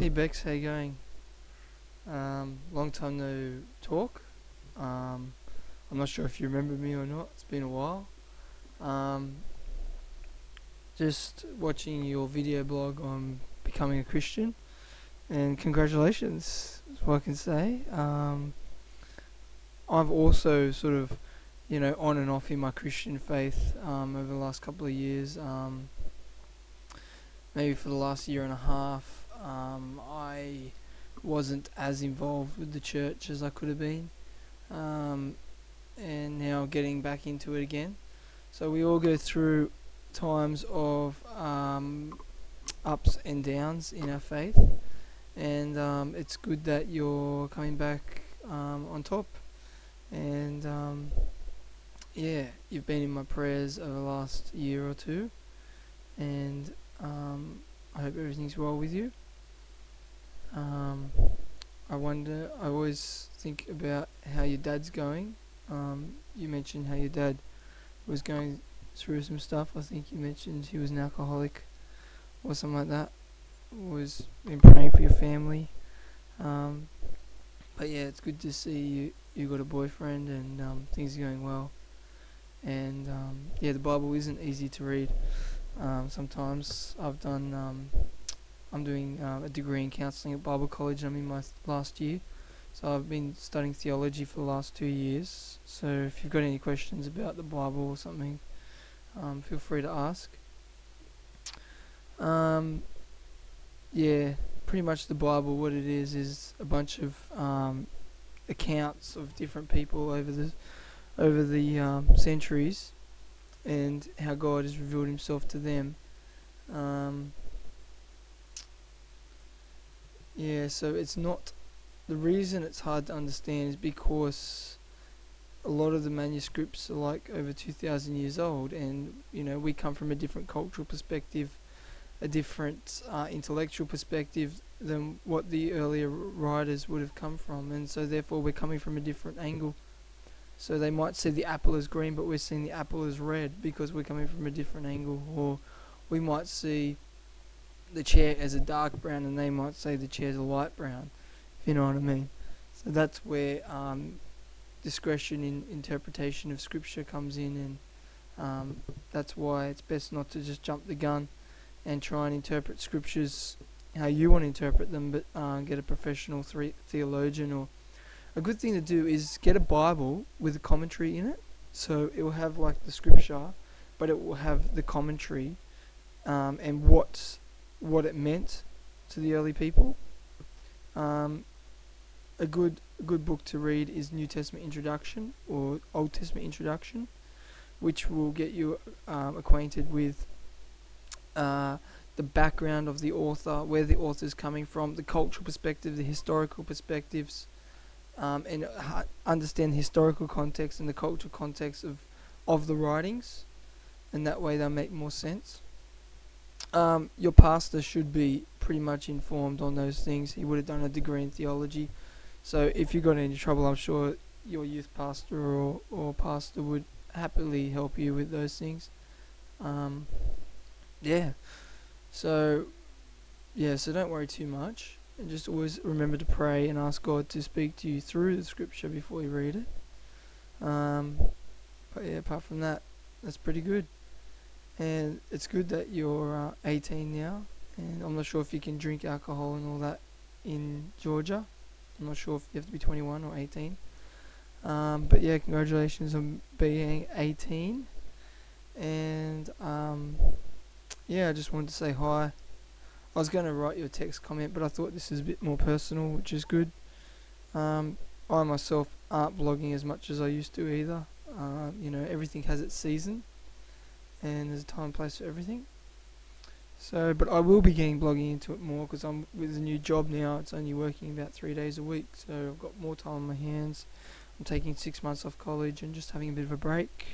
Hey Bex, how you going? Long time no talk. Um, I'm not sure if you remember me or not. It's been a while. Um, just watching your video blog on becoming a Christian, and congratulations, is what I can say. I've also sort of, on and off in my Christian faith over the last couple of years. Maybe for the last year and a half, I wasn't as involved with the church as I could have been, um, and now getting back into it again. So we all go through times of ups and downs in our faith, and it's good that you're coming back on top. And yeah, you've been in my prayers over the last year or two, and I hope everything's well with you. Um, I always think about how your dad's going. You mentioned how your dad was going through some stuff. I think you mentioned he was an alcoholic or something like that. Was been praying for your family. Um, but yeah, it's good to see you got a boyfriend and things are going well. And yeah, the Bible isn't easy to read. Sometimes I'm doing a degree in counselling at Bible College. I'm in my last year, so I've been studying theology for the last 2 years. So if you've got any questions about the Bible or something, feel free to ask. Yeah, pretty much the Bible, what it is a bunch of accounts of different people over the centuries, and how God has revealed Himself to them. Um, yeah, so it's not. The reason it's hard to understand is because a lot of the manuscripts are like over 2,000 years old, and we come from a different cultural perspective, a different intellectual perspective than what the earlier writers would have come from, and so therefore we're coming from a different angle. So they might see the apple as green, but we're seeing the apple as red because we're coming from a different angle. Or we might see the chair as a dark brown, and they might say the chair's a light brown, if you know what I mean. So that's where discretion in interpretation of scripture comes in, and that's why it's best not to just jump the gun and try and interpret scriptures how you want to interpret them, but get a professional theologian. Or a good thing to do is get a Bible with a commentary in it, so it will have like the scripture, but it will have the commentary and what it meant to the early people. A good book to read is New Testament Introduction or Old Testament Introduction, which will get you acquainted with the background of the author, where the author's coming from, the cultural perspective, the historical perspectives, and understand the historical context and the cultural context of the writings, and that way they'll make more sense. Your pastor should be pretty much informed on those things. He would have done a degree in theology, so if you got into trouble, I'm sure your youth pastor or pastor would happily help you with those things. Yeah, so so don't worry too much, and just always remember to pray and ask God to speak to you through the scripture before you read it. But yeah, apart from that, that's pretty good. And it's good that you're 18 now, and I'm not sure if you can drink alcohol and all that in Georgia. I'm not sure if you have to be 21 or 18. But yeah, congratulations on being 18. And yeah, I just wanted to say hi. I was going to write you a text comment, but I thought this is a bit more personal, which is good. I myself aren't blogging as much as I used to either. Everything has its season, and there's a time and place for everything. So, but I will be getting blogging into it more because I'm with a new job now. It's only working about 3 days a week, so I've got more time on my hands. I'm taking 6 months off college and just having a bit of a break,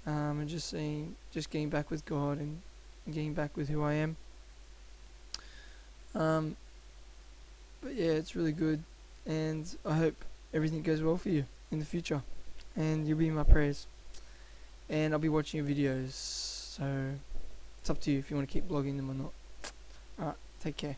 and just getting back with God and getting back with who I am. But yeah, it's really good, and I hope everything goes well for you in the future, and you'll be in my prayers, and I'll be watching your videos, so it's up to you if you want to keep blogging them or not. Alright, take care.